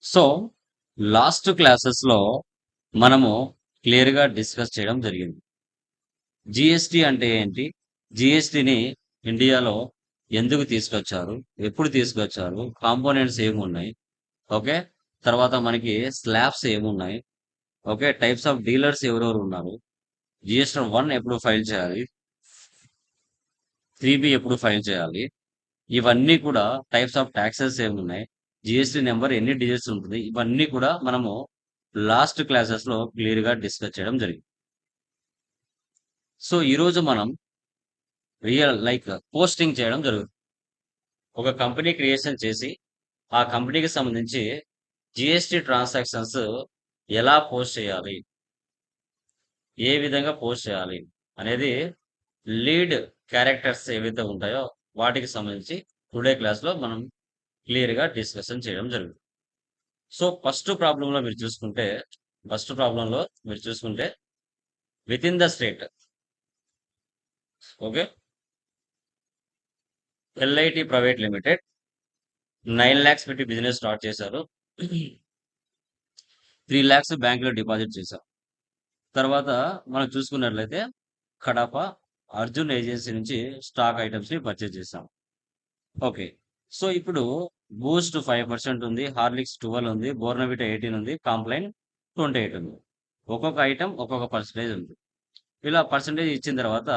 So, last క్లాసెస్‌లో మనము క్లియర్‌గా డిస్కస్ చేయడం జరిగింది. జీఎస్టీ అంటే ఏంటి? జీఎస్టీని ఇండియాలో ఎందుకు తీసుకొచ్చారు? ఎప్పుడు తీసుకొచ్చారు? కాంపోనెంట్స్ ఏమున్నాయి? ఓకే. తర్వాత మనకి స్లాబ్స్ ఏమున్నాయి? ఓకే. టైప్స్ ఆఫ్ డీలర్స్ ఎవరెవరు ఉన్నారు? జీఎస్టీ 1 ఎప్పుడు ఫైల్ చేయాలి? 3బి ఎప్పుడు ఫైల్ చేయాలి? ఇవన్నీ కూడా టైప్స్ ఆఫ్ టాక్సెస్ ఏమున్నాయి? జీఎస్టీ నెంబర్ ఎన్ని డిజిట్స్ ఉంటుంది? ఇవన్నీ కూడా మనము లాస్ట్ క్లాసెస్‌లో క్లియర్‌గా డిస్కస్ చేయడం జరిగింది. సో, ఈరోజు మనం పోస్టింగ్ చేయడం జరుగుతుంది. ఒక కంపెనీ క్రియేషన్ చేసి, ఆ కంపెనీకి సంబంధించి జీఎస్టీ ట్రాన్సాక్షన్స్ ఎలా పోస్ట్ చేయాలి? ఏ విధంగా పోస్ట్ చేయాలి? అనేది లీడ్ క్యారెక్టర్స్ ఏవైతే ఉంటాయో వాటికి సంబంధించి టుడే క్లాస్‌లో మనం క్లియర్‌గా డిస్కషన్ చేయడం జరుగుతుంది. సో, ఫస్ట్ ప్రాబ్లంలో మీరు చూసుకుంటే within the state. Okay. LIT private limited 9 lakhs పెట్టి బిజినెస్ స్టార్ట్ చేశారు. 3 lakhs బ్యాంకులో డిపాజిట్ చేశారు. తర్వాత మనం చూసుకున్నట్లయితే కడప అర్జున్ ఏజెన్సీ నుంచి స్టాక్ ఐటమ్స్ ని పర్చేజ్ చేశాం. ఓకే. సో ఇప్పుడు బూస్ట్ 5% ఉంది, హార్లిక్స్ 12 ఉంది, బోర్నవిటా 18 ఉంది, కాంప్లైన్ 28 ఉంది. ఒక్కొక్క ఐటమ్ ఒక్కొక్క పర్సెంటేజ్ ఉంది. ఇలా పర్సెంటేజ్ ఇచ్చిన తర్వాత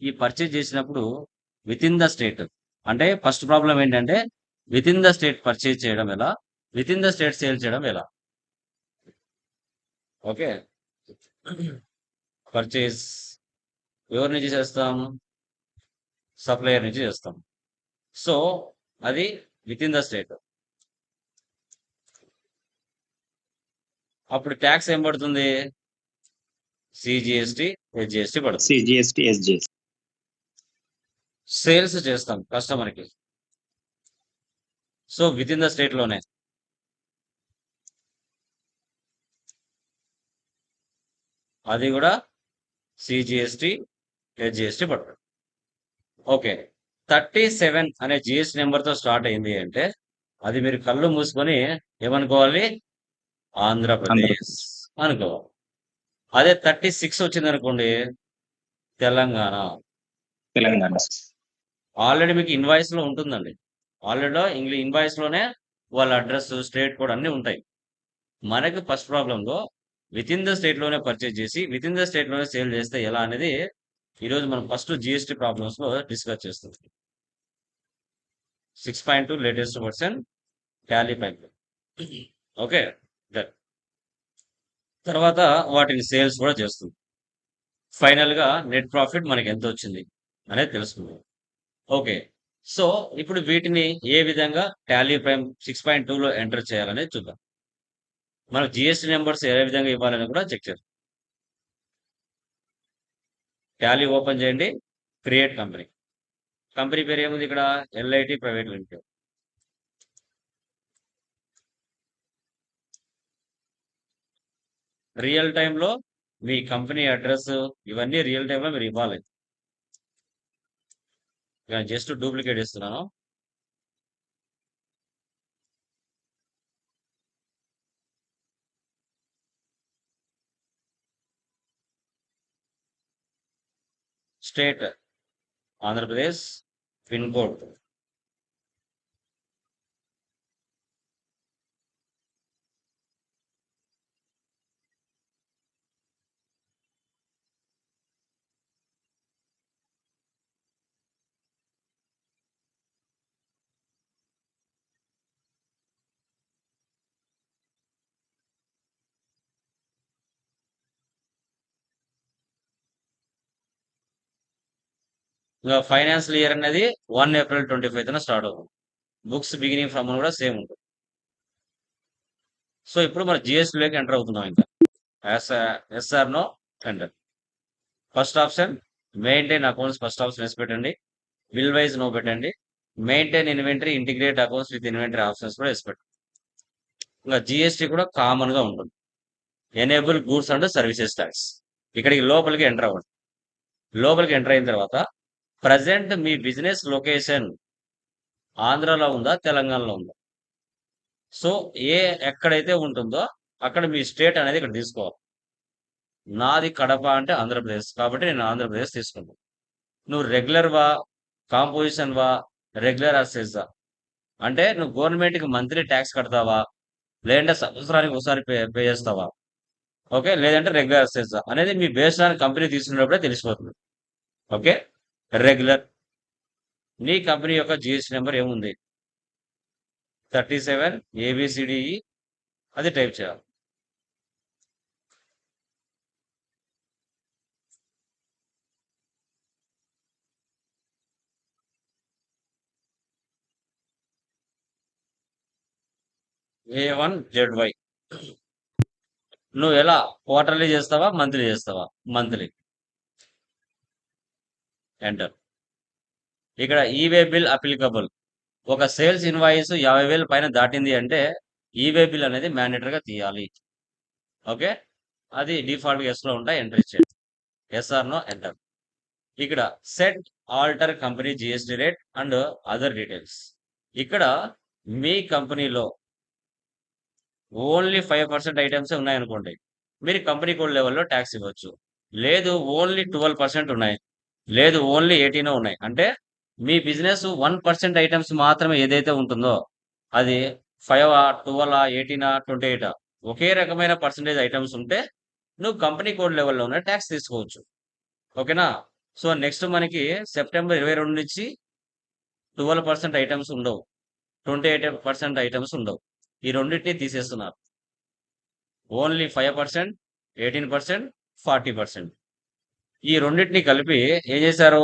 ఈ పర్చేజ్ చేసినప్పుడు విత్ ఇన్ ద స్టేట్, అంటే ఫస్ట్ ప్రాబ్లం ఏంటంటే with in the state purchase చేయడం ఎలా, with in the state sale చేయడం ఎలా. ఓకే. పర్చేజ్ ఎవరి నుంచి చేస్తాం? సప్లయర్ నుంచి చేస్తాం. సో అది విత్ ఇన్ ద స్టేట్. అప్పుడు ట్యాక్స్ ఏం పడుతుంది? సిజిఎస్టి, హెచ్జిఎస్టి పడుతుంది. CGST, SGST. సేల్స్ చేస్తాం కస్టమర్ కి. So with in the state లోనే అది కూడా సిజిఎస్టి, హెచ్జిఎస్టి పడుతుంది. ఓకే. 37 అనే జిఎస్టి నెంబర్ తో స్టార్ట్ అయింది అంటే అది మీరు కళ్ళు మూసుకొని ఏమనుకోవాలి? ఆంధ్రప్రదేశ్ అనుకోవాలి. అదే 36 వచ్చింది అనుకోండి, తెలంగాణ. తెలంగాణ. ఆల్రెడీ మీకు ఇన్వాయిస్ లో ఉంటుందండి. ఆల్రెడీ ఇన్వాయిస్ లోనే వాళ్ళ అడ్రస్, స్టేట్ కోడ్ అన్ని ఉంటాయి. మనకి ఫస్ట్ ప్రాబ్లంలో విత్ ఇన్ ద స్టేట్ లోనే పర్చేజ్ చేసి విత్ ఇన్ ద స్టేట్ లోనే సేల్ చేస్తే ఎలా అనేది ఈరోజు మనం ఫస్ట్ జిఎస్టి ప్రాబ్లమ్స్ లో డిస్కస్ చేస్తాం. 6.2 latest version Tally pipe. Okay. తర్వాత వాటిని సేల్స్ కూడా చేస్తుంది. ఫైనల్ గా నెట్ ప్రాఫిట్ మనకి ఎంత వచ్చింది అనేది తెలుసుకుందాం. ఓకే. సో ఇప్పుడు వీటిని ఏ విధంగా టాలీ ప్రైమ్ 6.2 లో ఎంటర్ చేయాలనేది చూద్దాం. మనం జిఎస్టి నెంబర్స్ ఏ విధంగా ఇవ్వాలని కూడా చెక్ చేద్దాం. టాలీ ఓపెన్ చేయండి, క్రియేట్ కంపెనీ. కంపెనీ పేరు ఏముంది ఇక్కడ? LIT private limited. రియల్ టైంలో మీ కంపెనీ అడ్రస్ ఇవన్నీ రియల్ టైంలో మీరు ఇవ్వాలి. జస్ట్ డూప్లికేట్ ఇస్తున్నాను. స్టేట్ ఆంధ్రప్రదేశ్, పిన్ కోడ్ ఇంకా ఫైనాన్షియల్ ఇయర్ అనేది 1 April 25 స్టార్ట్ అవుతుంది. బుక్స్ బిగినింగ్ ఫ్రమ్ కూడా సేమ్ ఉంటుంది. సో ఇప్పుడు మన జిఎస్టీలోకి ఎంటర్ అవుతున్నాం. ఇంకా SR no enter. First option maintain accounts, first option వేసి పెట్టండి. బిల్ వైజ్ నో పెట్టండి. Maintain inventory, integrate accounts with inventory options కూడా వేసి పెట్టండి. ఇంకా జిఎస్టీ కూడా కామన్ గా ఉంటుంది. Enable goods and services tax. ఇక్కడికి లోపలికి ఎంటర్ అవ్వండి. లోపలికి ఎంటర్ అయిన తర్వాత ప్రజెంట్ మీ బిజినెస్ లొకేషన్ ఆంధ్రాలో ఉందా, తెలంగాణలో ఉందా? సో ఎక్కడైతే ఉంటుందో అక్కడ మీ స్టేట్ అనేది ఇక్కడ తీసుకోవాలి. నాది కడప అంటే ఆంధ్రప్రదేశ్ కాబట్టి నేను ఆంధ్రప్రదేశ్ తీసుకుంటాను. నువ్వు రెగ్యులర్ వా, కాంపోజిషన్ వా, రెగ్యులర్ అసెస్సా అంటే నువ్వు గవర్నమెంట్కి మంత్లీ ట్యాక్స్ కడతావా, లేదంటే సంవత్సరానికి ఒకసారి పే చేస్తావా, ఓకే, లేదంటే రెగ్యులర్ అసెస్సా అనేది మీ బేస్డ్ ఆన్ కంపెనీ తీసుకున్నప్పుడే తెలిసిపోతుంది. Okay, regular. నీ కంపెనీ యొక్క జిఎస్టీ నెంబర్ ఏముంది, 37 ABCDE, అది టైప్ చేయాలి. A1ZY. నువ్వు ఎలా క్వార్టర్లీ చేస్తావా, మంత్లీ చేస్తావా? మంత్లీ. ఎంటర్. ఇక్కడ ఈవే బిల్ అప్లికబుల్. ఒక సేల్స్ ఇన్వాయిస్ 50,000 పైన దాటింది అంటే ఈవే బిల్ అనేది మ్యాండేటరీగా తీయాలి. ఓకే, అది డిఫాల్ట్ ఎస్ లో ఉంటాయి, ఎంటర్ ఇచ్చేయండి. SR no, enter. ఇక్కడ set alter company GST rate and other details. ఇక్కడ మీ కంపెనీలో ఓన్లీ 5% ఐటమ్స్ ఉన్నాయనుకోండి, మీరు కంపెనీ కోడ్ లెవెల్లో ట్యాక్స్ ఇవ్వచ్చు. లేదు ఓన్లీ 12% ఉన్నాయి, లేదు ఓన్లీ 18 ఉన్నాయి అంటే మీ బిజినెస్ 1% ఐటమ్స్ మాత్రమే ఏదైతే ఉంటుందో అది 5, 12, 18, 28 ఒకే రకమైన పర్సంటేజ్ ఐటమ్స్ ఉంటే నువ్వు కంపెనీ కోడ్ లెవెల్లో ఉన్న ట్యాక్స్ తీసుకోవచ్చు. ఓకేనా? సో నెక్స్ట్ మనకి సెప్టెంబర్ 22 నుంచి 12% ఐటమ్స్ ఉండవు, 28% ఐటమ్స్ ఉండవు. ఈ రెండింటిని తీసేస్తున్నారు. ఓన్లీ 5%, 18%, 40%. ఈ రెండింటిని కలిపి ఏం చేశారు,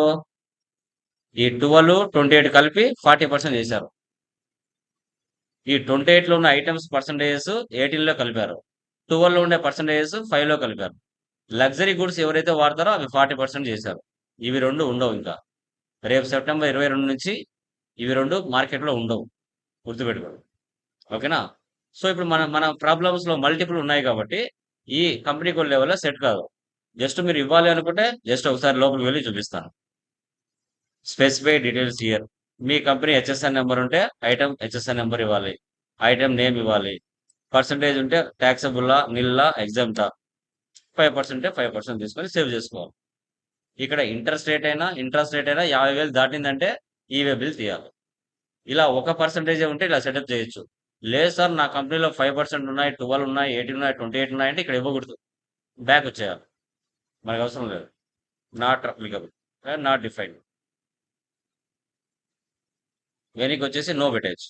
ఈ 12, 28 కలిపి 40% చేశారు. ఈ 28లో ఉన్న ఐటమ్స్ పర్సంటేజెస్ 18లో కలిపారు, 12లో ఉండే పర్సంటేజెస్ 5లో కలిపారు. లగ్జరీ గుడ్స్ ఎవరైతే వాడతారో అవి 40% చేశారు. ఇవి రెండు ఉండవు ఇంకా. రేపు సెప్టెంబర్ 22 నుంచి ఇవి రెండు మార్కెట్లో ఉండవు, గుర్తుపెట్టుకోండి. ఓకేనా? సో ఇప్పుడు మన మన ప్రాబ్లమ్స్ లో మల్టిపుల్ ఉన్నాయి కాబట్టి ఈ కంపెనీ కోడ్ లెవెల్లో సెట్ కాదు. జస్ట్ మీరు ఇవ్వాలి అనుకుంటే జస్ట్ ఒకసారి లోపలికి వెళ్ళి చూపిస్తాను. Specify details year. మీ కంపెనీ హెచ్ఎస్ఎన్ నెంబర్ ఉంటే ఐటమ్ హెచ్ఎస్ఎన్ నెంబర్ ఇవ్వాలి, ఐటమ్ నేమ్ ఇవ్వాలి. పర్సంటేజ్ ఉంటే ట్యాక్సబుల్లా, నిల్లా, ఎగ్జామ్టా. 5% 5% తీసుకొని సేవ్ చేసుకోవాలి. ఇక్కడ ఇంట్రెస్ట్ రేట్ అయినా 50,000 దాటిందంటే ఈవే బిల్ తీయాలి. ఇలా 1% ఉంటే ఇలా సెటప్ చేయొచ్చు. లేదు సార్ నా కంపెనీలో 5% ఉన్నాయి, 12 ఉన్నాయి, 18 ఉన్నాయి, 28 ఉన్నాయి అంటే ఇక్కడ ఇవ్వకూడదు, బ్యాక్ వచ్చేయాలి. మనకు అవసరం లేదు. Not applicable, not defined. వెనక్కి వచ్చేసి నో పెట్టేయచ్చు.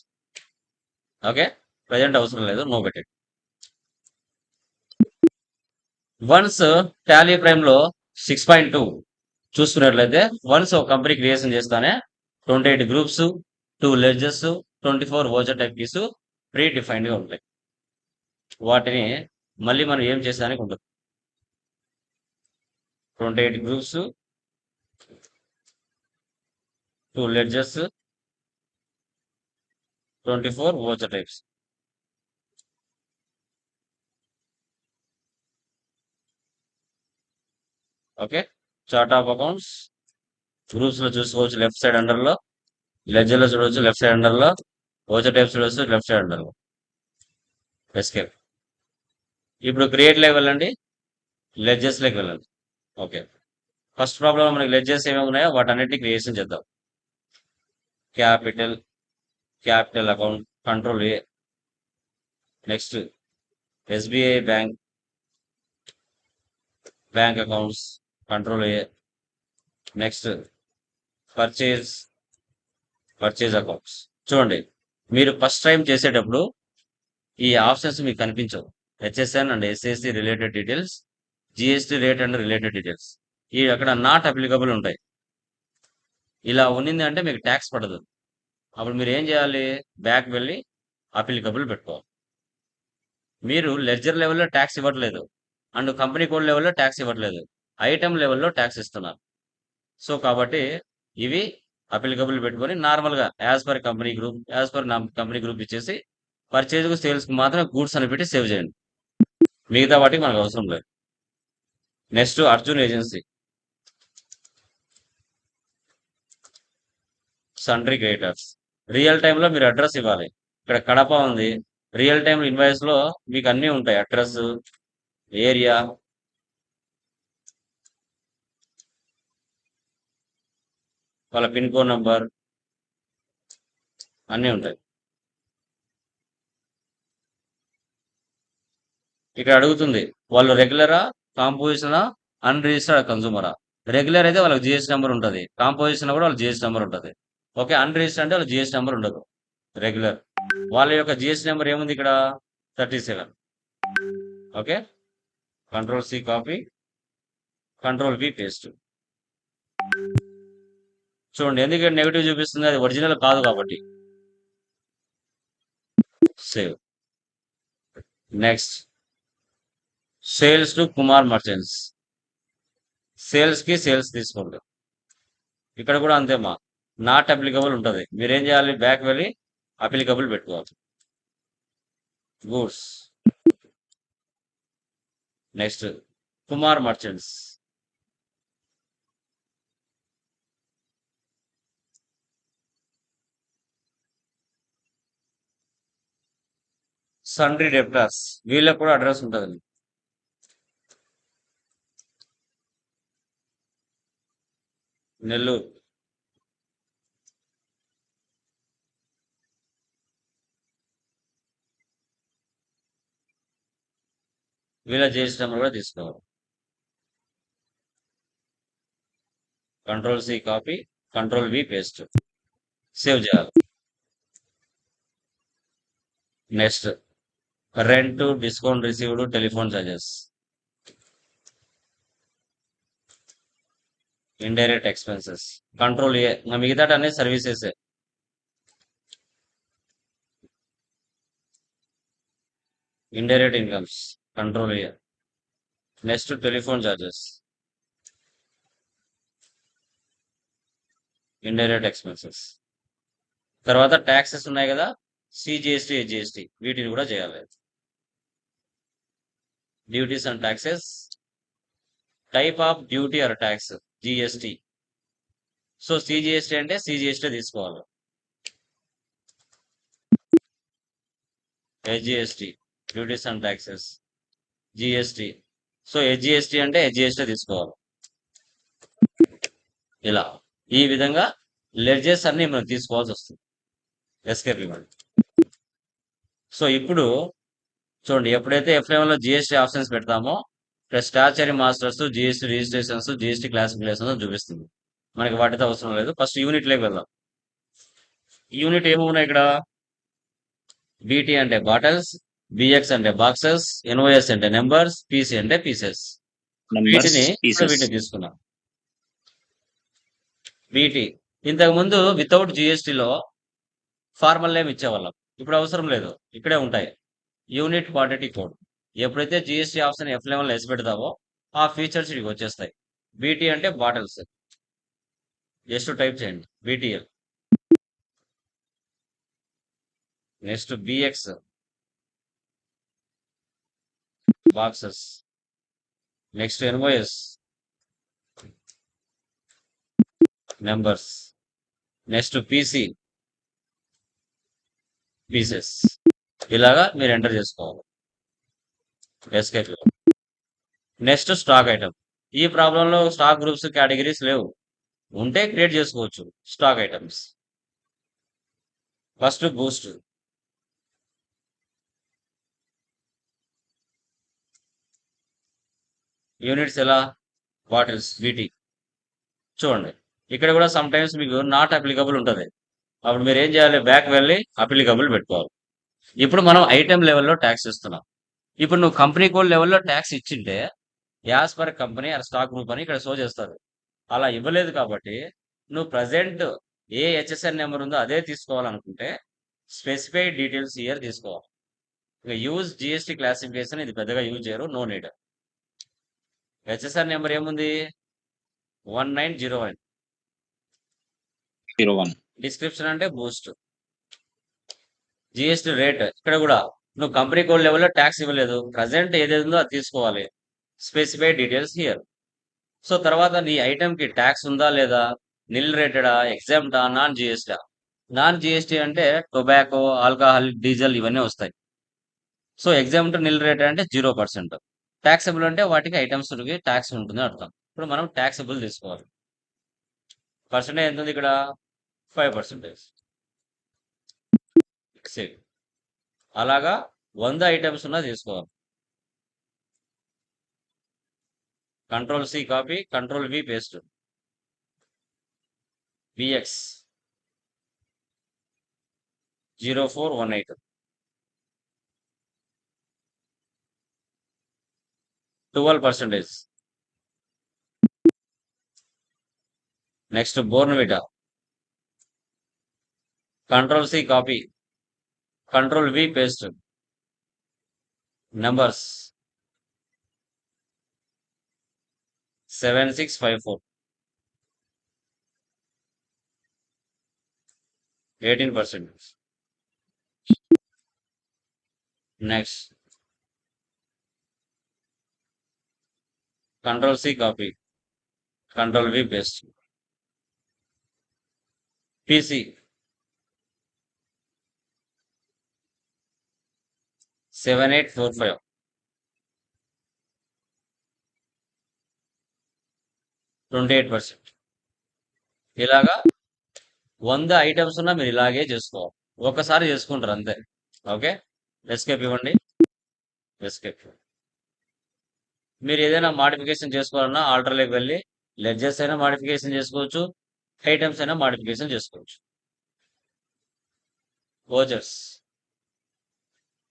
ఓకే, ప్రజెంట్ అవసరం లేదు, నో పెట్టేది. వన్స్ టాలీ ప్రైమ్ లో 6.2 చూసుకున్నట్లయితే వన్స్ ఒక కంపెనీ క్రియేషన్ చేస్తానే 28 groups, 2 ledges, 24 voucher type keys pre defined గా ఉంటాయి. వాటిని మళ్ళీ మనం ఏం చేసేదానికి ఉంటుంది. 28 groups, 2 ledges, 24 voucher types. Okay, chart of accounts groups లో చూసుకోవచ్చు లెఫ్ట్ సైడ్ అండర్ లో, లెడ్జర్ లో చూడవచ్చు లెఫ్ట్ సైడ్ అండర్ లో, వోచర్ టైప్స్ చూడవచ్చు లెఫ్ట్ సైడ్ అండర్ లో. ఎస్కేప్. ఇప్పుడు క్రియేట్ లోకి వెళ్ళండి, లెడ్జెస్ లోకి వెళ్ళండి. ఓకే, ఫస్ట్ ప్రాబ్లం మనకి లెడ్జెస్ ఏమేమి ఉన్నాయో వాటన్నిటిని క్రియేషన్ చేద్దాం. Capital, capital account control A. Next SBI bank, bank accounts control A. Next purchase, purchase accounts. చూడండి, మీరు ఫస్ట్ టైం చేసేటప్పుడు ఈ ఆప్షన్స్ మీకు కనిపించవు. HSN and SSC related details, GST rate and related details ఈ అక్కడ నాట్ అప్లికబుల్ ఉంటాయి. ఇలా ఉన్నింది అంటే మీకు ట్యాక్స్ పడదు. అప్పుడు మీరు ఏం చేయాలి, బ్యాక్ వెళ్ళి అప్లికబుల్ పెట్టుకోవాలి. మీరు లెడ్జర్ లెవెల్లో ట్యాక్స్ ఇవ్వట్లేదు అండ్ కంపెనీ కోడ్ లెవెల్లో ట్యాక్స్ ఇవ్వట్లేదు, ఐటమ్ లెవెల్లో ట్యాక్స్ ఇస్తున్నారు. సో కాబట్టి ఇవి అప్లికబుల్ పెట్టుకొని నార్మల్గా as per company group, as per company group ఇచ్చేసి పర్చేజ్కు సేల్స్కి మాత్రం గూడ్స్ అని పెట్టి సేవ్ చేయండి. మిగతా వాటికి మనకు అవసరం లేదు. Next Arjun agency, sundry creditors. Real టైంలో మీరు అడ్రస్ ఇవ్వాలి. ఇక్కడ కడప ఉంది, రియల్ టైమ్ ఇన్వాయిస్ లో మీకు అన్నీ ఉంటాయి. అడ్రస్, ఏరియా, వాళ్ళ పిన్ కోడ్ నంబర్ అన్నీ ఉంటాయి. ఇక్కడ అడుగుతుంది వాళ్ళు రెగ్యులరా, కాంపోజిషనా, అన్రిజిస్టర్డ్ కన్సూమరా. రెగ్యులర్ అయితే వాళ్ళకి జిఎస్టీ నెంబర్ ఉంటుంది, కాంపోజిషన్ కూడా వాళ్ళకి జిఎస్టీ నెంబర్ ఉంటుంది. ఓకే, అన్రిజిస్టర్డ్ అంటే వాళ్ళకి జిఎస్టీ నెంబర్ ఉండదు. రెగ్యులర్ వాళ్ళ యొక్క జిఎస్టీ నెంబర్ ఏముంది ఇక్కడ 37. Okay, control C copy, control V paste. చూడండి ఎందుకంటే నెగిటివ్ చూపిస్తుంది, అది ఒరిజినల్ కాదు కాబట్టి. Save. Next sales to Kumar merchants. Sales కి సేల్స్ తీసుకోండి. ఇక్కడ కూడా అంతేమా, నాట్ అప్లికబుల్ ఉంటుంది. మీరేం చేయాలి, బ్యాక్ వెళ్ళి అప్లికబుల్ పెట్టుకోవాలి. Goods. Next Kumar merchants. Sundry debtors, వీళ్ళకి కూడా అడ్రస్ ఉంటుంది. నెల్లూరు. వీళ్ళ జిఎస్టీ నెంబర్ కూడా తీసుకోవాలి. Control C copy, control V paste. Save చేయాలి. Next rent, discount received, telephone charges, indirect expenses. Control A. మిగతా అన్ని services. Indirect incomes, control A. Next telephone charges, indirect expenses. తర్వాత ట్యాక్సెస్ ఉన్నాయి కదా, సిజిఎస్టీ, హెచ్జిఎస్టీ, వీటిని కూడా చేయాలి. Duties and taxes, type of duty or tax, GST. So CGST అంటే CGST తీసుకోవాలి. HGST, duties and taxes, GST. So HGST అంటే HGST తీసుకోవాలి. ఇలా ఈ విధంగా లెడ్జెస్ అన్ని మనం తీసుకోవాల్సి వస్తుంది. ఎస్కేప్ ఇవ్వండి. సో ఇప్పుడు చూడండి, ఎప్పుడైతే F11 లో జిఎస్టీ ఆప్షన్స్ పెడతామో ఇక్కడ statutory masters, GST registrations, GST classifications చూపిస్తుంది. మనకి వాటితో అవసరం లేదు. ఫస్ట్ యూనిట్ లోకి వెళ్దాం. యూనిట్ ఏమున్నాయి ఇక్కడ, బీటీ అంటే బాటిల్స్, బిఎక్స్ అంటే బాక్సెస్, ఎన్ఓఎస్ అంటే నెంబర్స్, పీసీ అంటే పీసెస్. నంబర్స్, వీటిని పీసెస్. వీటిని తీసుకున్నాం. బీటీ ఇంతకు ముందు వితౌట్ జిఎస్టీలో ఫార్మల్ నేమ్ ఇచ్చేవాళ్ళం, ఇప్పుడు అవసరం లేదు, ఇక్కడే ఉంటాయి. Unit quantity code. ఎప్పుడైతే జిఎస్టీ ఆప్షన్ F11 వేసి పెడతావో ఆ ఫీచర్స్ ఇక్కడికి వచ్చేస్తాయి. బీటీ అంటే బాటిల్స్, జస్ట్ టైప్ చేయండి BTL. Next BX boxes. Next NOS numbers. Next PC pieces. ఇలాగా మీరు ఎంటర్ చేసుకోవాలి. ఎస్కేప్. Next stock item. ఈ ప్రాబ్లంలో స్టాక్ గ్రూప్స్, కేటగిరీస్ లేవు, ఉంటే క్రియేట్ చేసుకోవచ్చు stock items. First Boost. Units ఎలా, బాటిల్స్, బీటీ. చూడండి ఇక్కడ కూడా సమ్ టైమ్స్ మీకు నాట్ అప్లికబుల్ ఉంటుంది. అప్పుడు మీరు ఏం చేయాలి, బ్యాక్ వెళ్ళి అప్లికబుల్ పెట్టుకోవాలి. ఇప్పుడు మనం ఐటెం లెవెల్లో ట్యాక్స్ ఇస్తున్నాం. ఇప్పుడు నువ్వు కంపెనీ కోడ్ లెవెల్లో ట్యాక్స్ ఇచ్చింటే as per company or stock group అని ఇక్కడ షో చేస్తారు. అలా ఇవ్వలేదు కాబట్టి నువ్వు ప్రజెంట్ ఏ హెచ్ఎస్ఎన్ నెంబర్ ఉందో అదే తీసుకోవాలనుకుంటే స్పెసిఫైడ్ డీటెయిల్స్ ఇయర్ తీసుకోవాలి. ఇక యూజ్ జిఎస్టీ క్లాసిఫికేషన్ ఇది పెద్దగా యూజ్ చేయరు, నో నీడ్. హెచ్ఎస్ఎన్ నెంబర్ ఏముంది, 1901. 01. డిస్క్రిప్షన్ అంటే బూస్ట్. జిఎస్టీ రేట్ ఇక్కడ కూడా నువ్వు కంపెనీ కోడ్ లెవెల్లో ట్యాక్స్ ఇవ్వలేదు, ప్రజెంట్ ఏదైతే ఉందో అది తీసుకోవాలి. Specified details here. సో తర్వాత నీ ఐటమ్ కి ట్యాక్స్ ఉందా లేదా, నిల్ రేటెడా, ఎగ్జామ్టా, నాన్ జిఎస్టీ. నాన్ జిఎస్టీ అంటే టొబాకో, ఆల్కహాల్, డీజిల్ ఇవన్నీ వస్తాయి. సో ఎగ్జామ్టర్ నిల్ రేట్ అంటే 0%. ట్యాక్సబుల్ అంటే వాటికి ఐటమ్స్ ట్యాక్స్ ఉంటుంది అర్థం. ఇప్పుడు మనం ట్యాక్సబుల్ తీసుకోవాలి. పర్సెంటేజ్ ఎంత ఉంది ఇక్కడ? 5%. ఫిక్స్డ్. అలాగా 100 ఐటమ్స్ ఉన్నా తీసుకోవాలి. Control C copy, control V paste. VX 0418. 12%. Next Bournvita. Control C copy, control V paste. Numbers 7654. 18%. Next control C copy, control V paste. PC 7845. 28%. ఇలాగా 100 ఐటమ్స్ ఉన్నా మీరు ఇలాగే చేసుకోవాలి. ఒకసారి చేసుకుంటారు అంతే. ఓకే, ఎస్కేప్ ఇవ్వండి. ఎస్కేప్. మీరు ఏదైనా మాడిఫికేషన్ చేసుకోవాలన్నా ఆల్టర్లోకి వెళ్ళి లెడ్జర్స్ అయినా మాడిఫికేషన్ చేసుకోవచ్చు, ఐటమ్స్ అయినా మాడిఫికేషన్ చేసుకోవచ్చు. ఓచర్స్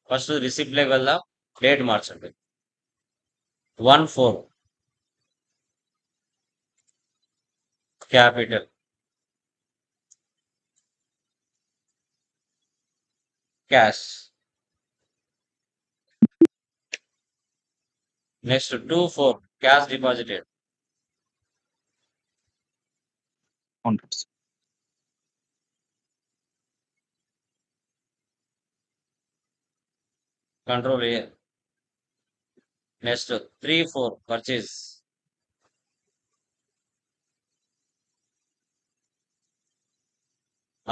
ఫస్ట్ రిసిప్ట్లోకి వెళ్దాం. డేట్ మార్చండి. 1/4 capital. Cash. Next 2/4 cash deposited. అవును. Control A. Next 3/4 purchase.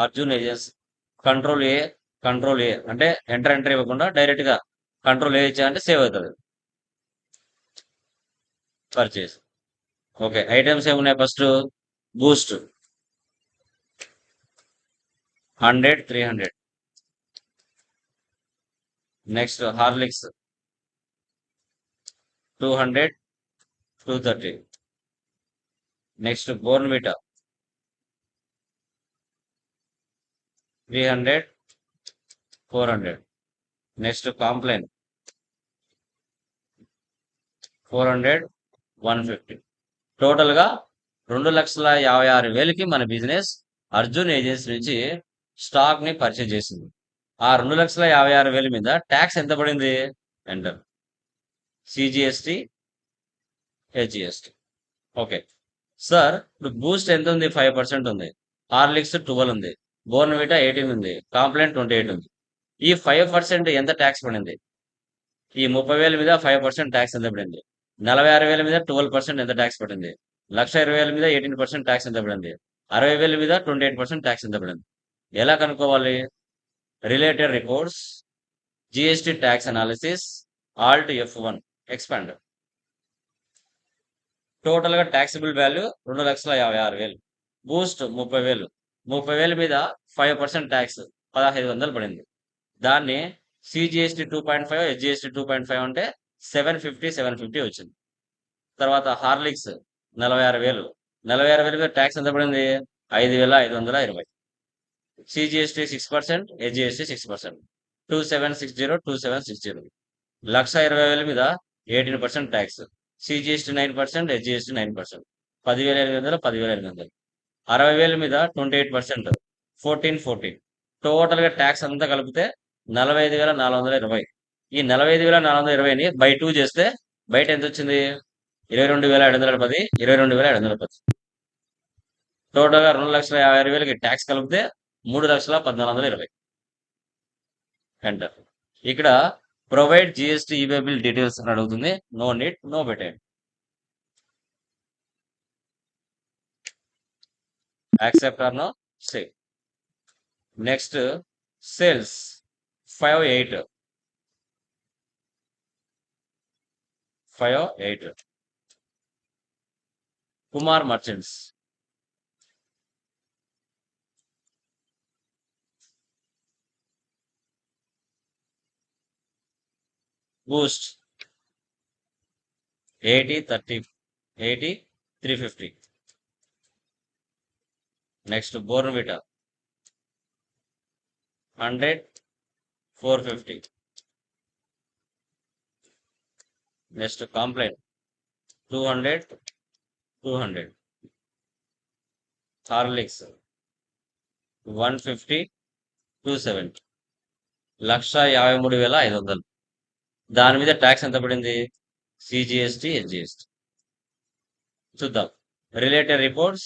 Arjun agency. Control A అంటే ఎంటర్ ఇవ్వకుండా డైరెక్ట్ గా కంట్రోల్ ఏ ఇచ్చారంటే సేవ్ అవుతుంది. పర్చేస్. ఓకే, ఐటమ్స్ ఏమున్నాయి? First Boost 100 300. Next Horlicks 200 230. Next Bournvita 300 400. Next Complan 400 150. Total గా 2,56,000కి మన బిజినెస్ అర్జున్ ఏజెన్సీ నుంచి స్టాక్ ని పర్చేజ్ చేసింది. ఆ 2,56,000 మీద ట్యాక్స్ ఎంత పడింది? Enter. CGST, HGST. Okay sir, ఇప్పుడు బూస్ట్ ఎంత ఉంది? 5% ఉంది. హార్లిక్స్ 12 ఉంది. బోర్న్విటా 18 ఉంది. కాంప్లైంట్ 28 ఉంది. ఈ 5% ఎంత ట్యాక్స్ పడింది? ఈ 30,000 మీద 5% ట్యాక్స్ ఎంత పడింది? 46,000 మీద 12% ఎంత ట్యాక్స్ పడింది? 1,20,000 మీద 18% ట్యాక్స్ ఎంత పడింది? 60,000 మీద 28% ట్యాక్స్ ఎంత పడింది? ఎలా కనుక్కోవాలి? Related reports, GST tax analysis, Alt F1 expand. Total గా ట్యాక్సిబుల్ వాల్యూ 2,56,000. బూస్ట్ 30,000. 30,000 మీద 5% ట్యాక్స్ 1,500 పడింది. దాన్ని సిజిఎస్టి 2.5, హెచ్జిఎస్టి 2.5 అంటే 750 వచ్చింది. తర్వాత హార్లిక్స్ 46,000. 46,000 మీద ట్యాక్స్ ఎంత పడింది? 5,520. CGST 6%, HGST 6%. 2760. 1,20,000 మీద 18% ట్యాక్స్. CGST 9%, HGST 9%. 10,800 10,800. 60,000 మీద 28%, 14. టోటల్ గా ట్యాక్స్ అంతా కలిపితే 45,420. ఈ 45,420ని బై 2 చేస్తే బయట ఎంత వచ్చింది? 22,710. 22,710. టోటల్ గా 2,56,000కి ట్యాక్స్ కలిపితే 3,14,20. ఎంటర్. ఇక్కడ provide GST e way bill details అని అడుగుతుంది. నో నీడ్, నో పెట్టండి. Accept or no save. Next sales 58. 508. Kumar Merchants. Boost 80 30 80 350. Next Bournvita 100 450. Next Complaint 200 200. Horlicks 150 270. 1,53,500. దాని మీద ట్యాక్స్ ఎంత పడింది? సిజిఎస్టి ఎస్జిఎస్టి చూద్దాం. Related reports,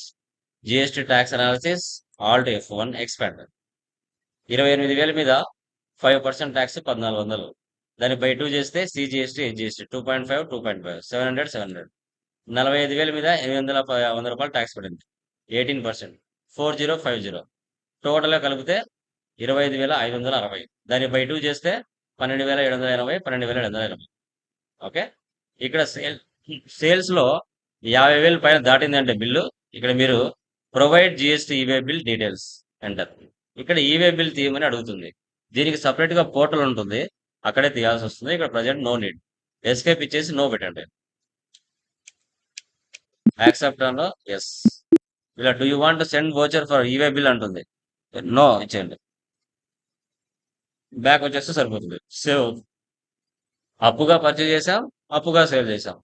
GST tax analysis, Alt F1 expander. 28,000 మీద 5% tax 1,400. దాన్ని బై 2 చేస్తే సిజిఎస్టి ఎస్జిఎస్టి 2.5 2.5 700 700. 45,000 మీద 800 రూపాయలు ట్యాక్స్ పడింది, 18%, 4050. టోటల్ గా కలిపితే 25,560. దాన్ని బై 2 చేస్తే 12,780 12,780. ఓకే, ఇక్కడ సేల్స్ లో 50,000 పైన దాటిందంటే బిల్లు, ఇక్కడ మీరు provide GST e way bill details enter. ఇక్కడ ఈవే బిల్ తీయమని అడుగుతుంది. దీనికి సపరేట్ గా పోర్టల్ ఉంటుంది, అక్కడే తీయాల్సి వస్తుంది. ఇక్కడ ప్రజెంట్ నో నీడ్. ఎస్కేప్ ఇచ్చేసి నో పెట్టండి. యాక్సెప్ట్ అన్న ఎస్. ఇలా do you want send voucher for e-way bill అంటుంది, నో ఇచ్చేయండి. బ్యాక్ వచ్చేస్తే సరిపోతుంది. సేవ్. అప్పుగా పర్చేజ్ చేసాం, అప్పుగా సేవ్ చేసాం.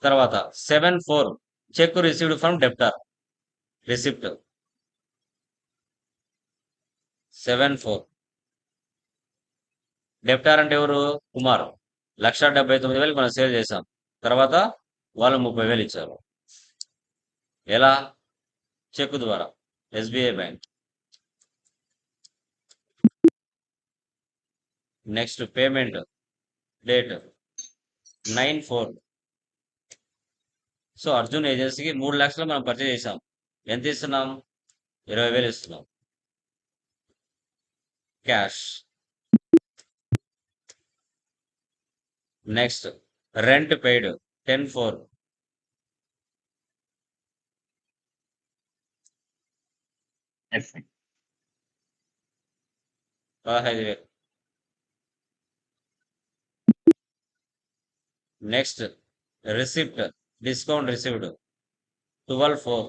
తర్వాత 7/4 చెక్ రిసీవ్డ్ ఫ్రమ్ డెప్టర్. రిసిప్ట్ 7/4. డెప్టార్ అంటే ఎవరు? కుమార్. 1,79,000 మనం సేల్ చేసాం. తర్వాత వాళ్ళు 30,000 ఇచ్చారు. ఎలా? చెక్ ద్వారా, SBI bank. Next payment date 9/4. So Arjun ఏజెన్సీకి 3 లక్షలు మనం పర్చేజ్ చేసాం. ఎంత ఇస్తున్నాం? 20,000 ఇస్తున్నాం cash. Next rent paid 10/4. F1. 15,000. Next receipt discount received 12/4.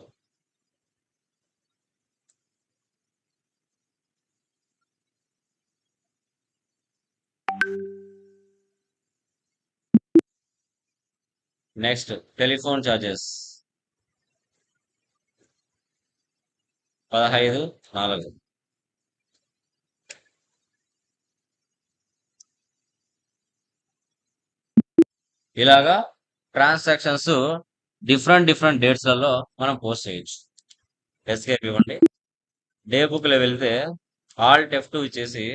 Next telephone charges 15/4. ఇలాగా ట్రాన్సాక్షన్స్ డిఫరెంట్ డేట్స్లలో మనం పోస్ట్ చేయొచ్చు. ఎస్కేప్ ఇవ్వండి. డే బుక్ లో వెళ్తే ఆల్ట్ F2 ఇచ్చేసి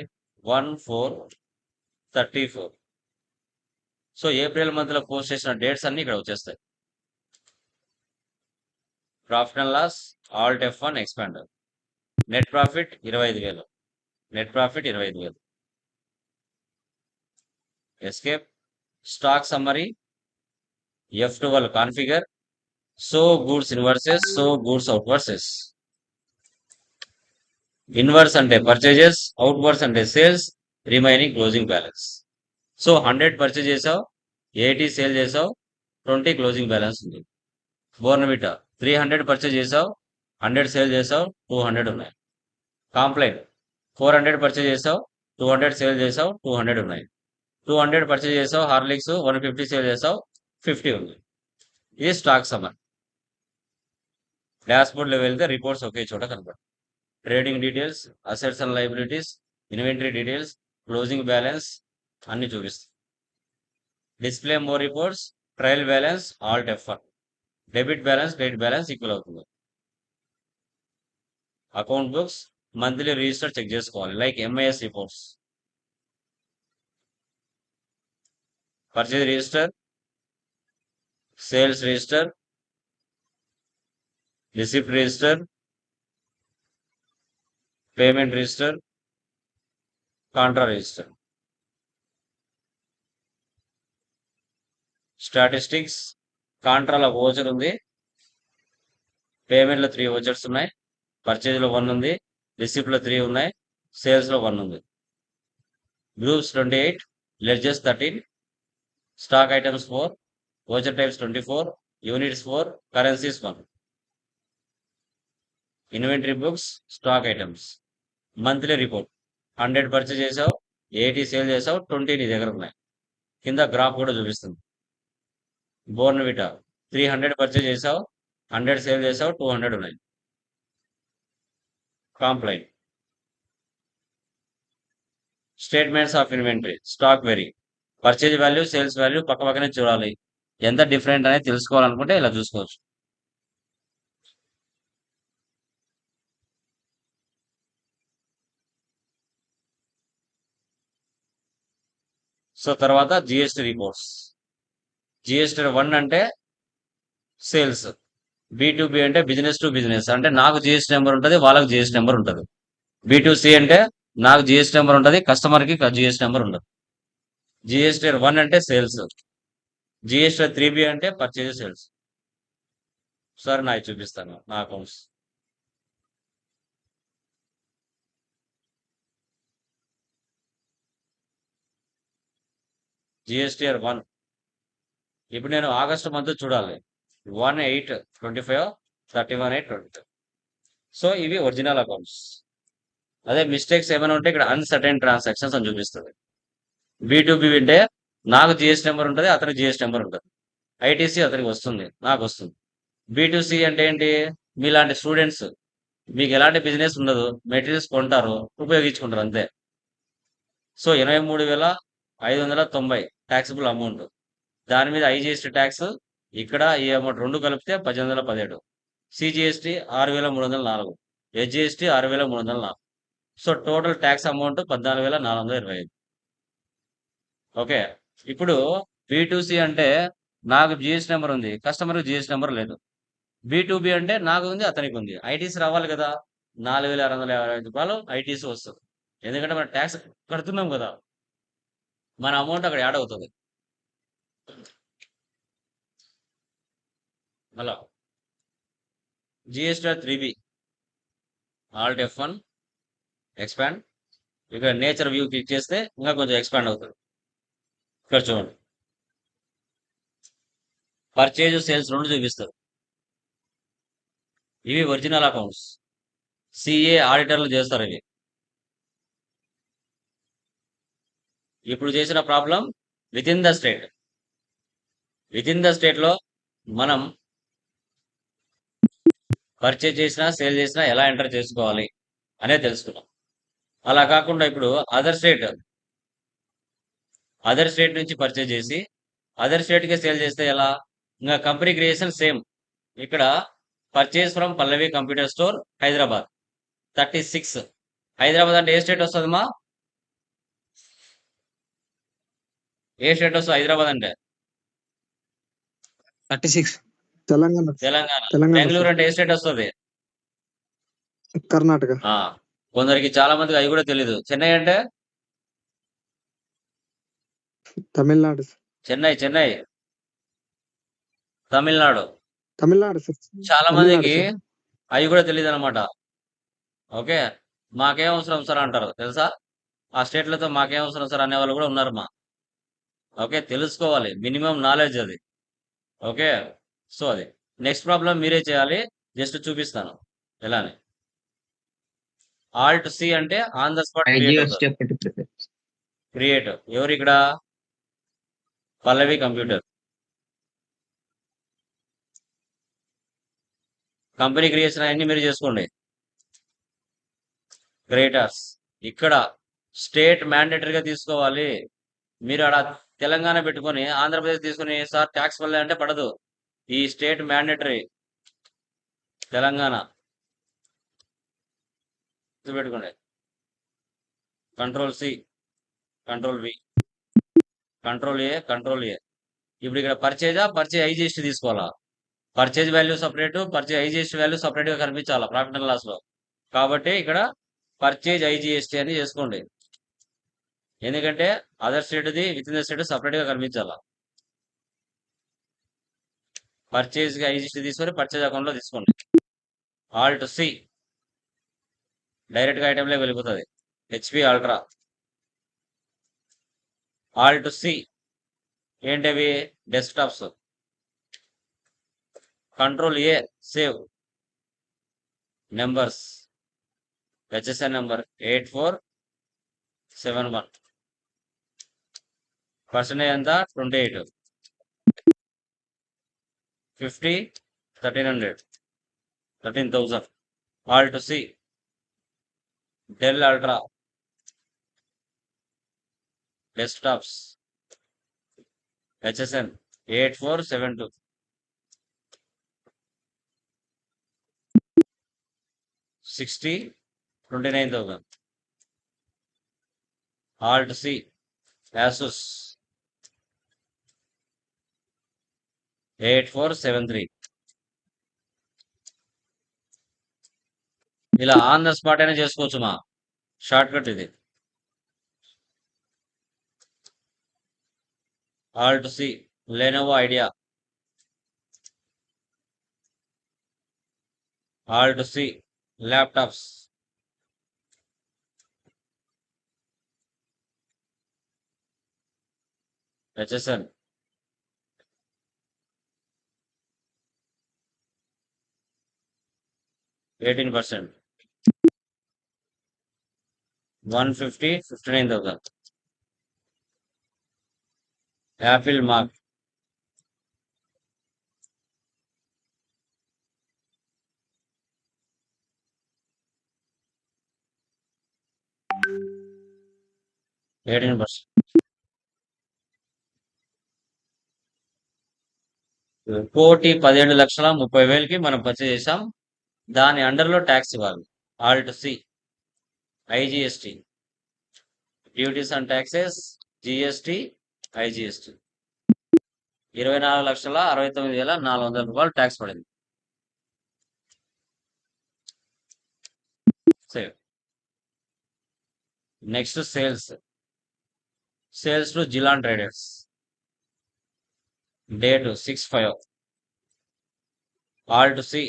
1/4/34. సో ఏప్రిల్ మంత్ లో పోస్ట్ చేసిన డేట్స్ అన్ని ఇక్కడ వచ్చేస్తాయి. Profit and loss, alt F1 expander. Net profit 25,000. Net profit 25,000. Escape. Stock summary F12 configure. So goods inwards, so goods outwards. Inwards అంటే purchases, outwards అంటే sales, remaining closing balance. So 100 purchase చేసావు, 80 sale చేసావు, 20 closing balance ఉంది. Bournvita 300 purchase చేసావు, 100 sale చేసావు, 200 ఉన్నాయి. Complaint 400 purchase చేసావు, 200 sale చేసావు, 200 ఉన్నాయి. 200 పర్చేజ్ చేసావు, హార్లిక్స్ 150 సేల్ చేసావు, 50 ఉంది. ఇది స్టాక్ సమ్మర్. డాష్ బోర్డ్ లో వెళ్తే రిపోర్ట్స్ ఒకే చోట కనపడతాయి. Trading details, assets and liabilities, inventory details, closing balance అన్ని చూపిస్తాయి. Display more reports, trial balance, alt F1. Debit balance, credit balance equal అవుతుంది. Account books, monthly register check చేసుకోవాలి, like MIS reports. Purchase register, sales register, receipt register, payment register, contra register. Statistics, కాంట్రాలో voucher ఉంది, పేమెంట్లో 3 vouchers ఉన్నాయి, పర్చేజ్లో 1 ఉంది, రిసిప్ట్లో 3 ఉన్నాయి, సేల్స్లో 1 ఉంది. Groups 28, ledgers 13, stock items 4, voucher types 24, units 4, currencies 1. Inventory books, stock items, monthly report. 100 purchase చేసావు, 80 sale చేసావు, 20 నీ దగ్గర ఉన్నాయి. కింద గ్రాఫ్ కూడా చూపిస్తుంది. బోర్న్విటా 300 పర్చేజ్ చేసావు, 100 సేల్ చేసావు, 200 ఉన్నాయి. Complaint. Statements of inventory, stock very, purchase value, sales value పక్క పక్కనే చూడాలి. ఎంత డిఫరెంట్ అనేది తెలుసుకోవాలనుకుంటే ఇలా చూసుకోవచ్చు. సో తర్వాత జిఎస్టీ రిపోర్ట్స్. జిఎస్టీ 1 అంటే సేల్స్, బి అంటే బిజినెస్ టు బిజినెస్, అంటే నాకు జిఎస్టీ నెంబర్ ఉంటుంది, వాళ్ళకి జిఎస్టీ నెంబర్ ఉంటుంది. బి అంటే నాకు జిఎస్టీ నెంబర్ ఉంటుంది, కస్టమర్కి జిఎస్టీ నెంబర్ ఉండదు. జిఎస్టీ 1 అంటే సేల్స్, జిఎస్టీ 3B అంటే పర్చేజ్ సేల్స్. సరే నాకు చూపిస్తాను నా అకౌంట్స్. జిఎస్టీఆర్ 1 ఇప్పుడు నేను ఆగస్టు మంత్ చూడాలి. 1/8/25, 31/8/25. సో ఇవి ఒరిజినల్ అకౌంట్స్. అదే మిస్టేక్స్ ఏమైనా ఉంటే ఇక్కడ అన్సర్టైన్ ట్రాన్సాక్షన్స్ అని చూపిస్తుంది. బి అంటే నాకు జిఎస్టీ నెంబర్ ఉంటుంది, అతనికి జిఎస్టీ నెంబర్ ఉంటుంది. ఐటీసీ అతనికి వస్తుంది, నాకు వస్తుంది. బి అంటే ఏంటి, మీలాంటి స్టూడెంట్స్, మీకు ఎలాంటి బిజినెస్ ఉండదు, మెటీరియల్స్ కొంటారు, ఉపయోగించుకుంటారు అంతే. So 23,590 taxable amount. దాని మీద ఐజిఎస్టీ ట్యాక్స్, ఇక్కడ ఈ అమౌంట్ 2 కలిపితే 18,017. CGST 6,304, HGST 6,304. So total tax amount 14,425. Okay, ఇప్పుడు బి అంటే నాకు జిఎస్టీ నెంబర్ ఉంది, కస్టమర్కి జిఎస్టీ నెంబర్ లేదు. బి అంటే నాకు ఉంది, అతనికి ఉంది. ఐటీసీ రావాలి కదా, 4,655 రూపాయలు ఐటీసీ వస్తుంది. ఎందుకంటే మనం ట్యాక్స్ కడుతున్నాం కదా, మన అమౌంట్ అక్కడ యాడ్ అవుతుంది. అలా GST 3B, Alt F1, expand. ఇక్కడ నేచర్ వ్యూ క్లిక్ చేస్తే ఇంకా కొంచెం ఎక్స్పాండ్ అవుతుంది. ఇక్కడ చూడండి, పర్చేజ్ సేల్స్ 2 చూపిస్తారు. ఇవి ఒరిజినల్ అకౌంట్స్, సిఏ ఆడిటర్లు చేస్తారు ఇవి. ఇప్పుడు చేసిన problem with in the state. With in the స్టేట్లో మనం పర్చేజ్ చేసినా సేల్ చేసినా ఎలా ఎంటర్ చేసుకోవాలి అనేది తెలుసుకున్నాం. అలా కాకుండా ఇప్పుడు అదర్ స్టేట్ నుంచి పర్చేజ్ చేసి అదర్ స్టేట్కి సేల్ చేస్తే ఎలా, ఇంకా కంపెనీ క్రియేషన్ సేమ్. ఇక్కడ purchase from Pallavi computer store, Hyderabad 36. Hyderabad అంటే ఏ స్టేట్ వస్తుందమ్మా, ఏ స్టేట్ వస్తుంది హైదరాబాద్ అంటే? 36 తెలంగాణ. తెలంగాణ. తెలంగాణ బెంగళూరు సార్. అంటే ఏ స్టేట్ వస్తుంది? కర్ణాటక. కొందరికి చాలా మందికి అవి కూడా తెలీదు. చెన్నై అంటే? తమిళనాడు సార్. చెన్నై తమిళనాడు. తమిళనాడు సార్. చాలా తమిళనాడు మందికి సార్. అవి కూడా తెలియదు అనమాట. ఓకే, మాకేం అవసరం సార్ అంటారు, తెలుసా? ఆ స్టేట్లతో మాకేం అవసరం సార్ అనే వాళ్ళు కూడా ఉన్నారు మా. ఓకే, తెలుసుకోవాలి, మినిమం నాలెడ్జ్ అది. ఓకే, సో అది నెక్స్ట్ ప్రాబ్లం మీరే చేయాలి, జస్ట్ చూపిస్తాను ఎలానే. ఆల్ట్ సి అంటే ఆన్ ద స్పాట్ క్రియేట్. ఎవరు ఇక్కడ? పల్లవి కంప్యూటర్. కంపెనీ క్రియేషన్ అన్ని మీరు చేసుకోండి. క్రియేటర్స్ ఇక్కడ స్టేట్ మ్యాండేటరీగా తీసుకోవాలి. మీరు ఆడ తెలంగాణ పెట్టుకొని ఆంధ్రప్రదేశ్ తీసుకుని సార్ ట్యాక్స్ వల్లే అంటే పడదు. ఈ స్టేట్ మ్యాండేటరీ తెలంగాణ పెట్టుకోండి. కంట్రోల్-C, కంట్రోల్-V, కంట్రోల్-A, కంట్రోల్-A. ఇప్పుడు ఇక్కడ పర్చేజ్ ఐజిఎస్టీ తీసుకోవాలా? Purchase value separate, purchase IGST value separate గా కనిపించాలా ప్రాఫిట్ అండ్ లాస్ లో. కాబట్టి ఇక్కడ పర్చేజ్ ఐజిఎస్టీ అని చేసుకోండి, ఎందుకంటే అదర్ స్టేట్ది with in the state separate గా కనిపించాలా. పర్చేజ్ గా ఐజిఎస్టీ తీసుకొని పర్చేజ్ అకౌంట్ లో తీసుకోండి. ఆల్ట్ సి డైరెక్ట్ గా ఐటమ్ లో వెళ్ళిపోతుంది. HP ultra. ఆల్ట్ సి ఏంటవి? Desktops. Control A save numbers. HSN number 8471. Percentage ఎంత? 28. 50 1300 13,000. Alt C Dell ultra desktops HSN 8472. 60 29,000. Alt C ASUS 8473. ఇలా ఆన్ ద స్పాట్ అయినా చేసుకోవచ్చు. మా షార్ట్ కట్ ఇది. Alt C Lenovo idea. Alt C laptops. HSN 18%. 150 59,000. Apple mark 18%. 1,17,30,000కి మనం purchase చేసాం. దాని అండర్లో ట్యాక్స్ ఇవ్వాలి. Alt C IGST duties and taxes GST IGST 24,69,400 రూపాయలు ట్యాక్స్ పడింది. సేవ్. నెక్స్ట్ సేల్స్ టు జిలాన్ traders. Date 6/5. Alt C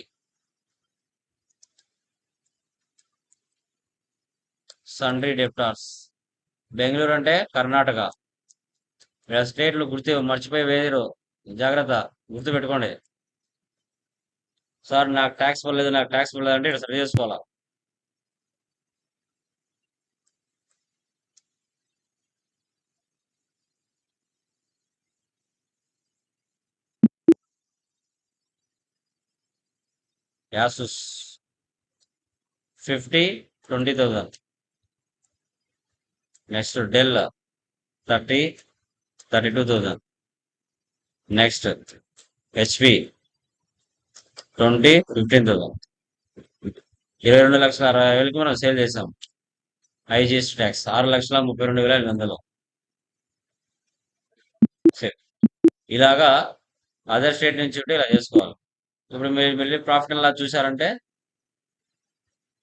sundry debtors. Bengaluru అంటే కర్ణాటక. ఇలా స్టేట్లు మర్చిపోయి వేరు. జాగ్రత్త, గుర్తు పెట్టుకోండి. సార్ నాకు ట్యాక్స్ పడలేదు అంటే ఇక్కడ సరి చేసుకోవాలా. Asus 50 20,000. Next Dell 30 32,000. Next HP 20 15,000. 22,60,000కి మనం సేల్ చేసాం. IGST tax 6,32,800. ఇలాగా అదర్ స్టేట్ నుంచి ఉంటే ఇలా చేసుకోవాలి. ఇప్పుడు మీరు మళ్ళీ ప్రాఫిట్ అలా చూసారంటే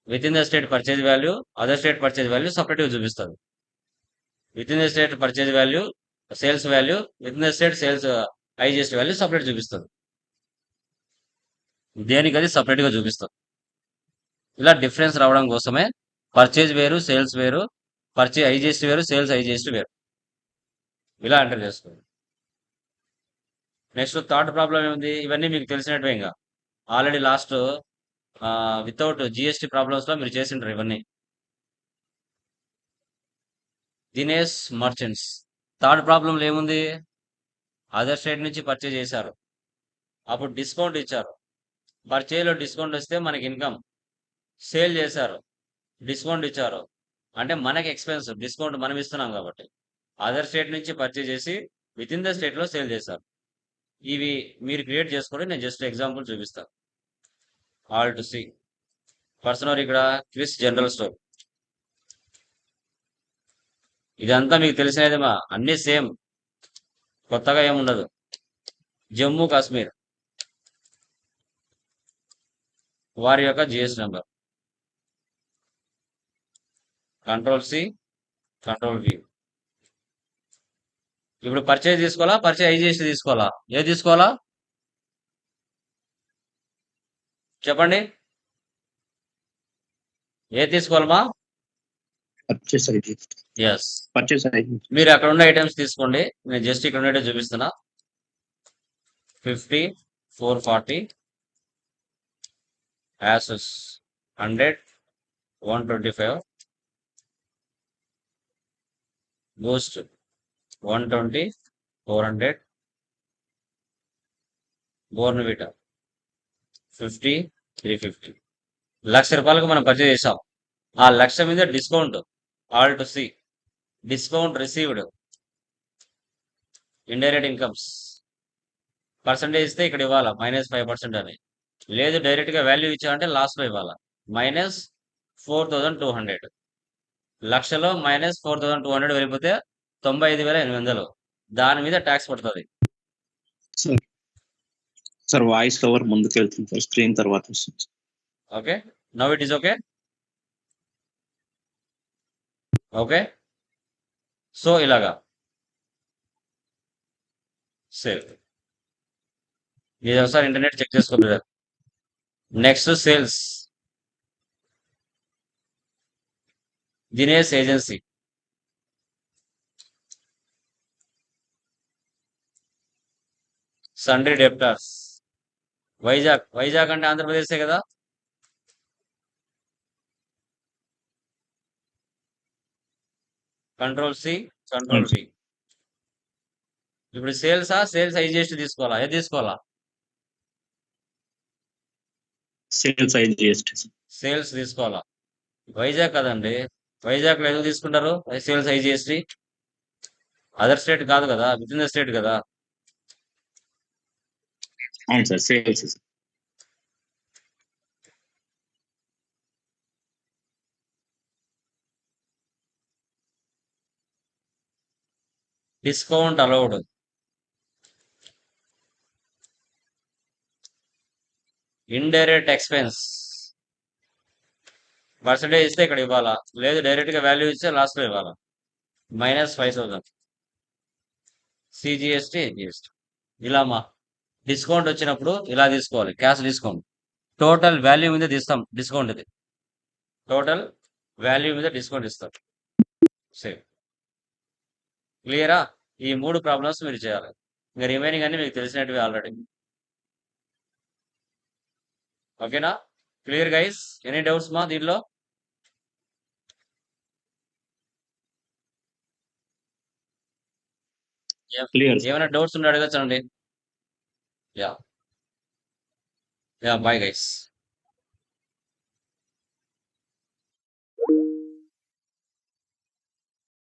with in the state purchase value, other state purchase value సపరేట్గా చూపిస్తుంది. With in the state purchase value, sales value, with in the state sales IGST value separate చూపిస్తుంది. దేనికి అది సపరేట్గా చూపిస్తుంది. ఇలా డిఫరెన్స్ రావడం కోసమే పర్చేజ్ వేరు, సేల్స్ వేరు, పర్చేజ్ ఐజిఎస్టీ వేరు, సేల్స్ ఐజిఎస్టీ వేరు. ఇలా ఎంటర్ చేసుకోండి. నెక్స్ట్ థర్డ్ ప్రాబ్లం ఏముంది? ఇవన్నీ మీకు తెలిసినట్వే. ఇంకా already last without GST problems లో మీరు చేసింటారు ఇవన్నీ. దినేష్ మర్చెంట్స్. థర్డ్ ప్రాబ్లంలో ఏముంది? అదర్ స్టేట్ నుంచి పర్చేజ్ చేశారు, అప్పుడు డిస్కౌంట్ ఇచ్చారు. పర్చేజ్లో డిస్కౌంట్ వస్తే మనకి ఇన్కమ్. సేల్ చేశారు, డిస్కౌంట్ ఇచ్చారు, అంటే మనకి ఎక్స్పెన్స్. డిస్కౌంట్ మనం ఇస్తున్నాం కాబట్టి. అదర్ స్టేట్ నుంచి పర్చేజ్ చేసి విత్ ఇన్ ద స్టేట్ లో సేల్ చేశారు. ఇవి మీరు క్రియేట్ చేసుకోండి. నేను జస్ట్ ఎగ్జాంపుల్ చూపిస్తాను. Alt C personal. ఇక్కడ క్రిస్ జనరల్ స్టోర్. ఇదంతా మీకు తెలిసినదే. మా అన్ని సేమ్, కొత్తగా ఏముండదు. జమ్మూ కాశ్మీర్ వారి యొక్క GST number. Control C control V. ఇప్పుడు పర్చేజ్ తీసుకోవాలా, పర్చేజ్ ఐజిఎస్టీ తీసుకోవాలా? ఏది తీసుకోవాలా? చెప్పండి. ఏది తీసుకోవాలమ్మా? Purchase IGST. Yes. Purchase IGST. మీరు అక్కడ ఉన్న ఐటమ్స్ తీసుకోండి. నేను జస్ట్ ఇక్కడ ఉండేటివి చూపిస్తున్నా. 50, 440, యాసెస్ 100, 125, బూస్ట్ 120, 400, బోర్న్‌విటా 50, 350. ₹1,00,000 మనం పర్చేజ్ చేసాం. ఆ 1,00,000 మీద discount alt C. Discount received. Indirect incomes percentage ఇస్తే ఇక్కడ ఇవ్వాలా -5% అని. లేదు డైరెక్ట్ గా వాల్యూ ఇచ్చామంటే లాస్ లో ఇవ్వాలా -4,200. లక్షలో -4,200 వెళ్ళిపోతే 95,800. దాని మీద ట్యాక్స్ పడుతుంది. సార్ సార్ వాయిస్ ఓవర్ ముందుకు వెళ్తుంది సార్, స్క్రీన్ తర్వాత వస్తుంది. Okay, now it is okay. Okay, so ఇలాగా సేవ్. ఇది ఒకసారి ఇంటర్నెట్ చెక్ చేసుకోలేదు. Next sales, Dinesh agency. Sundry debtors. Vizag అంటే ఆంధ్రప్రదేశే కదా. Control C, control V. ఇప్పుడు సేల్స్ ఐజిఎస్టీ తీసుకోవాలా? ఏది తీసుకోవాలా? Sales IGST. సేల్స్ తీసుకోవాలా. వైజాగ్ కదండి, వైజాగ్ లో ఎందుకు తీసుకుంటారు సేల్స్ ఐజిఎస్టీ? అదర్ స్టేట్ కాదు కదా, విత్ ఇన్ ద స్టేట్ కదా. అవును sir, sales. Discount allowed. Indirect expense percentage ఇస్తే ఇక్కడ ఇవ్వాలా, లేదు డైరెక్ట్ గా వాల్యూ ఇస్తే లాస్ట్ లో ఇవ్వాలా. -5,000. CGST, GST. ఇలామా డిస్కౌంట్ వచ్చినప్పుడు ఇలా తీసుకోవాలి, క్యాష్ డిస్కౌంట్. టోటల్ వాల్యూ మీద తీస్తాం డిస్కౌంట్. ఇది టోటల్ వాల్యూ మీద డిస్కౌంట్ ఇస్తాం. సేవ్. క్లియరా? ఈ 3 ప్రాబ్లమ్స్ మీరు చేయాలి. ఇంకా రిమైనింగ్ అన్ని మీకు తెలిసినట్టువి ఆల్రెడీ. ఓకేనా? Clear guys? ఎనీ డౌట్స్ మా దీనిలో? క్లియర్. ఏమైనా డౌట్స్ ఉంటే అడగచ్చండి. Yeah, bye guys.